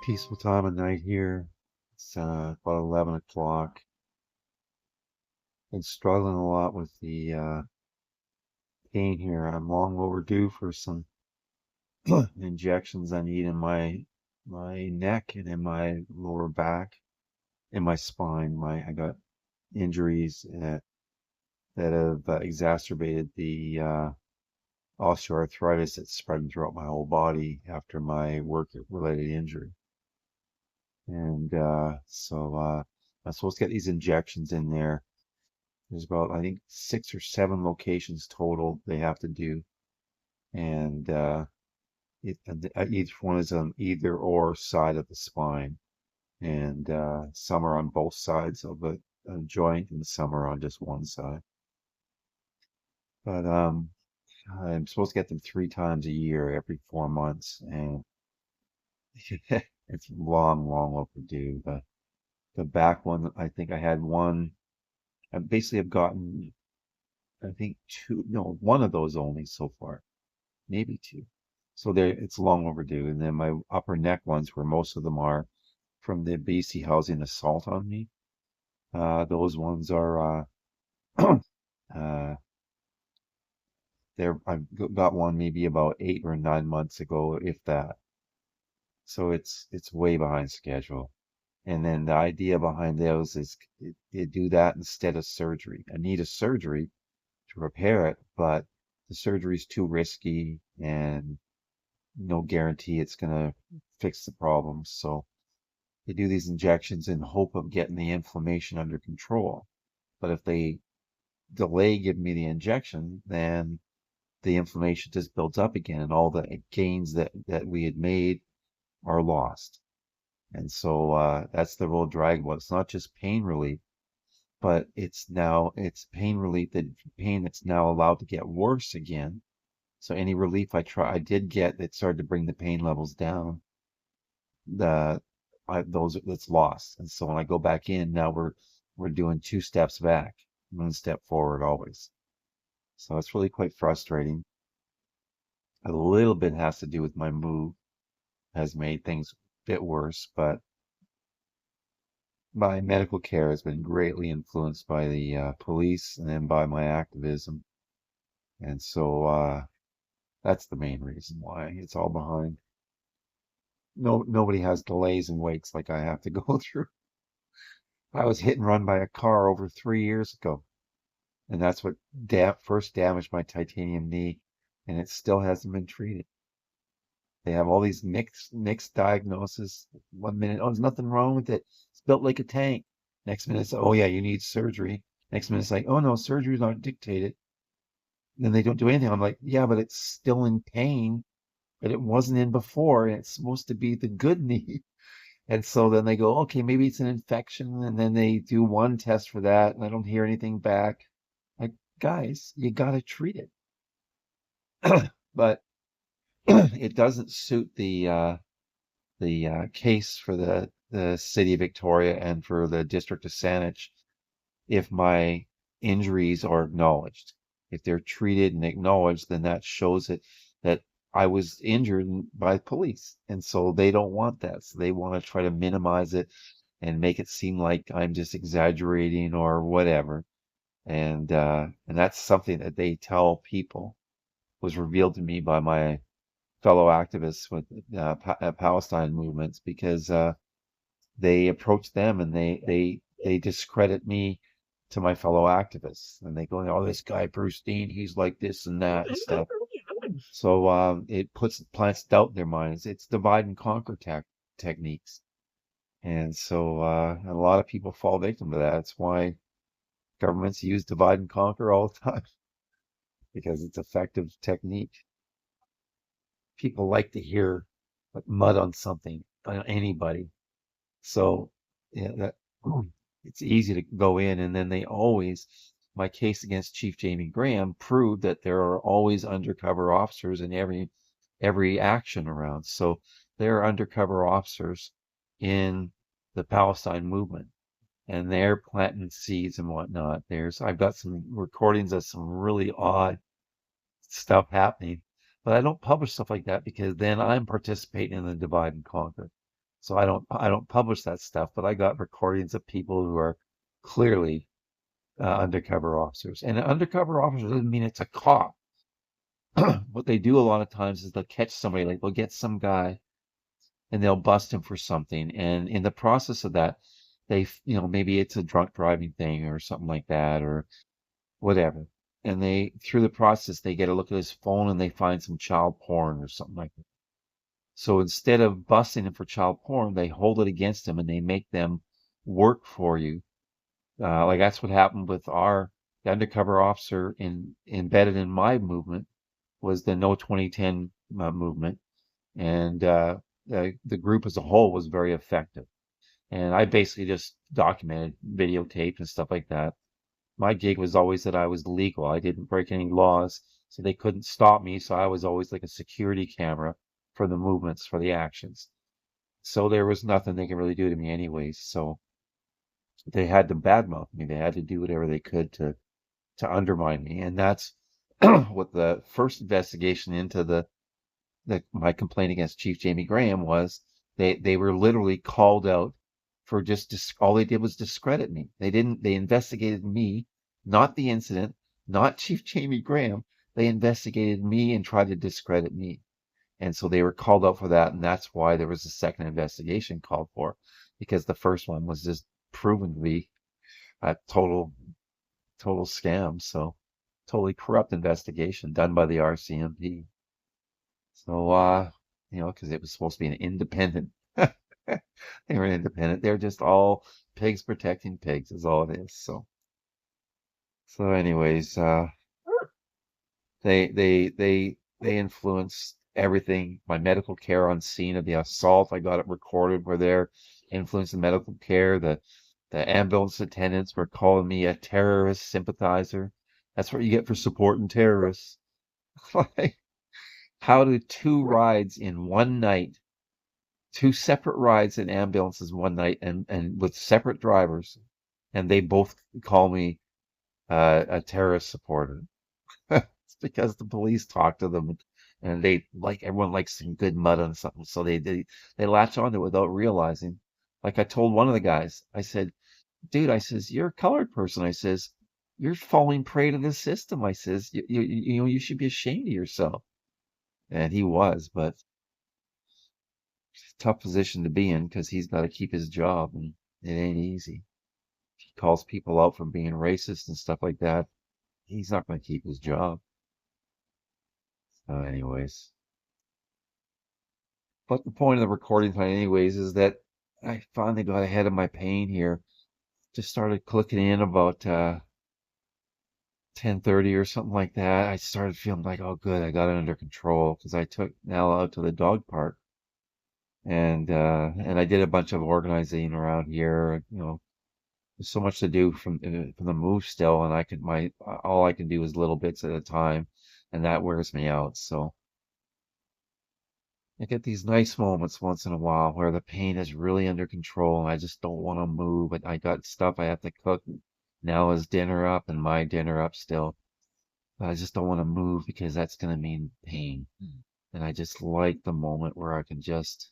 Peaceful time of night here. It's about 11 o'clock. Been struggling a lot with the pain here. I'm long overdue for some injections I need in my neck and in my lower back, in my spine. I got injuries that have exacerbated the osteoarthritis that's spreading throughout my whole body after my work-related injury. And I'm supposed to get these injections in there. There's about, I think, 6 or 7 locations total they have to do. And each one is on either or side of the spine. And some are on both sides of a joint, and some are on just one side. But I'm supposed to get them 3 times a year, every 4 months. And it's long, long overdue. The back one, I think I had one. I basically have gotten, I think, one of those only so far, maybe 2. So it's long overdue. And then my upper neck ones, where most of them are from the BC housing assault on me, those ones are, uh, I've got one maybe about 8 or 9 months ago, if that. So it's way behind schedule. And then the idea behind those is you do that instead of surgery. I need a surgery to repair it, but the surgery is too risky and no guarantee it's going to fix the problem. So they do these injections in hope of getting the inflammation under control. But if they delay giving me the injection, then the inflammation just builds up again, and all the gains that we had made are lost. And so that's the real drag. Well, it's not just pain relief, but it's pain relief, the pain that's now allowed to get worse again. So any relief I did get that started to bring the pain levels down, that's lost. And so when I go back in, now we're doing 2 steps back, 1 step forward always. So it's really quite frustrating. A little bit has to do with my move, has made things a bit worse, but my medical care has been greatly influenced by the police and then by my activism. And so that's the main reason why it's all behind. Nobody has delays and waits like I have to go through. I was hit and run by a car over 3 years ago, and that's what first damaged my titanium knee, and it still hasn't been treated. They have all these mixed diagnoses. 1 minute, oh, there's nothing wrong with it. It's built like a tank. Next minute, it's, oh yeah, you need surgery. Next minute, it's like, oh no, surgery's not dictated. Then they don't do anything. I'm like, yeah, but it's still in pain, but it wasn't in before, and it's supposed to be the good knee. And so then they go, okay, maybe it's an infection, and then they do one test for that, and I don't hear anything back. Like, guys, you gotta treat it. But it doesn't suit the case for the city of Victoria and for the district of Saanich if my injuries are acknowledged. If they're treated and acknowledged, then that shows that I was injured by police. And so they don't want that. So they want to try to minimize it and make it seem like I'm just exaggerating or whatever. And that's something that they tell people, was revealed to me by my fellow activists with Palestine movements, because they approach them and they discredit me to my fellow activists, and they go, oh, this guy Bruce Dean, he's like this and that and stuff. So it plants doubt in their minds. It's divide and conquer techniques, and so a lot of people fall victim to that. That's why governments use divide and conquer all the time, because it's effective technique. People like to hear like mud on something, on anybody. So yeah, it's easy to go in, and then my case against Chief Jamie Graham proved that there are always undercover officers in every action around. So there are undercover officers in the Palestine movement, and they're planting seeds and whatnot. I've got some recordings of some really odd stuff happening, but I don't publish stuff like that because then I'm participating in the divide and conquer. So I don't publish that stuff, but I got recordings of people who are clearly undercover officers. And an undercover officer doesn't mean it's a cop. What they do a lot of times is they'll catch somebody, like they'll get some guy and they'll bust him for something. And in the process of that, maybe it's a drunk driving thing or something like that or whatever. And through the process, they get a look at his phone and they find some child porn or something like that. So instead of busting him for child porn, they hold it against him and they make them work for you. Like that's what happened with the undercover officer embedded in my movement was the No 2010 movement. And the group as a whole was very effective. And I basically just documented, videotaped and stuff like that. My gig was always that I was legal. I didn't break any laws, so they couldn't stop me. So I was always like a security camera for the movements, for the actions. So there was nothing they could really do to me anyways. So they had to badmouth me. They had to do whatever they could to undermine me. And that's what the first investigation into my complaint against Chief Jamie Graham was. They were literally called out for all they did was discredit me. They investigated me, not the incident, not Chief Jamie Graham. They investigated me and tried to discredit me. And so they were called out for that. And that's why there was a second investigation called for, because the first one was just proven to be a total scam. So totally corrupt investigation done by the RCMP. So, because it was supposed to be an independent. They were independent. They're just all pigs protecting pigs is all it is. So anyways, they influenced everything. My medical care on scene of the assault, I got it recorded where they're influencing medical care. The ambulance attendants were calling me a terrorist sympathizer. That's what you get for supporting terrorists. Like, how do two rides in one night, two separate rides in ambulances one night and with separate drivers, and they both call me a terrorist supporter? It's because the police talk to them and everyone likes some good mud on something, so they latch onto it without realizing. Like I told one of the guys, I said, dude, I says, you're a colored person. I says, you're falling prey to this system. I says, you should be ashamed of yourself. And he was, but tough position to be in because he's got to keep his job and it ain't easy. If he calls people out for being racist and stuff like that, he's not going to keep his job. So anyways, but the point of the recording tonight anyways is that I finally got ahead of my pain here. Just started clicking in about 10:30 or something like that. I started feeling like, oh good, I got it under control because I took Nallah out to the dog park. And I did a bunch of organizing around here. There's so much to do from the move still, and all I can do is little bits at a time, and that wears me out. So I get these nice moments once in a while where the pain is really under control, and I just don't want to move. But I got stuff I have to cook. Now is dinner up and my dinner up still. But I just don't want to move because that's going to mean pain. And I just like the moment where I can just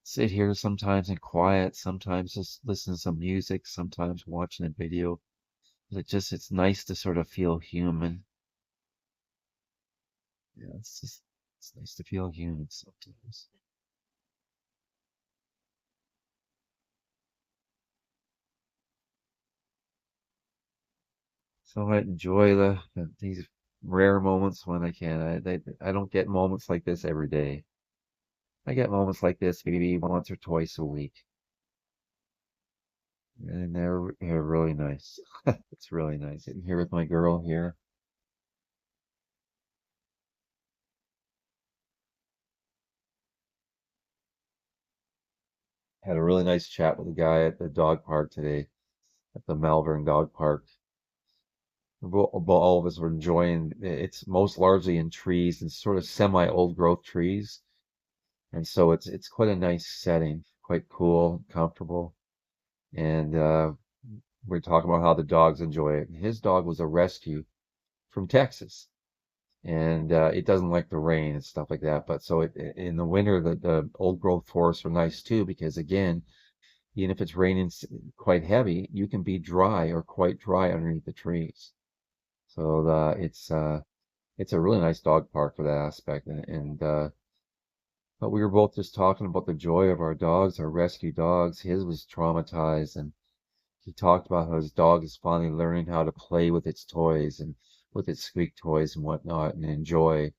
sit here sometimes in quiet, sometimes just listen to some music, sometimes watching a video. It's nice to sort of feel human. Yeah, it's nice to feel human sometimes. So I enjoy these rare moments when I can. I don't get moments like this every day. I get moments like this maybe once or twice a week. And they're really nice. It's really nice. Sitting here with my girl here. Had a really nice chat with a guy at the dog park today, at the Malvern Dog Park. All of us were enjoying. It's most largely in trees and sort of semi-old growth trees, and so it's quite a nice setting, quite cool, comfortable, and we're talking about how the dogs enjoy it. His dog was a rescue from Texas, and it doesn't like the rain and stuff like that. But so in the winter, the old growth forests are nice too, because again, even if it's raining quite heavy, you can be dry or quite dry underneath the trees. So it's a really nice dog park for that aspect. And but we were both just talking about the joy of our dogs, our rescue dogs. His was traumatized, and he talked about how his dog is finally learning how to play with its toys and with its squeak toys and whatnot and enjoy,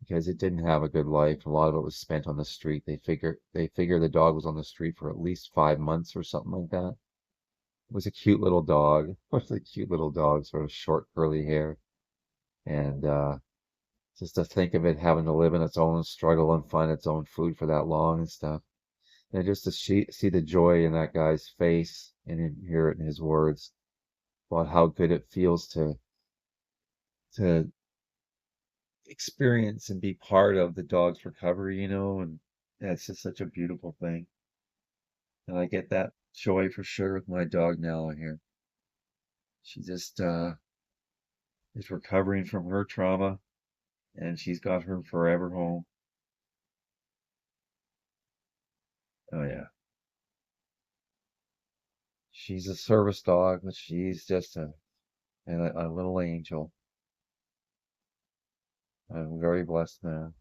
because it didn't have a good life. A lot of it was spent on the street. They figure the dog was on the street for at least 5 months or something like that. It was a cute little dog. It was a cute little dog, sort of short curly hair. And just to think of it having to live in its own struggle and find its own food for that long and stuff. And just to see the joy in that guy's face and hear it in his words about how good it feels to experience and be part of the dog's recovery, and that's just such a beautiful thing. And I get that joy for sure with my dog Nala here. She just is recovering from her trauma, and she's got her forever home. Oh yeah. She's a service dog, but she's just a little angel. I'm very blessed now.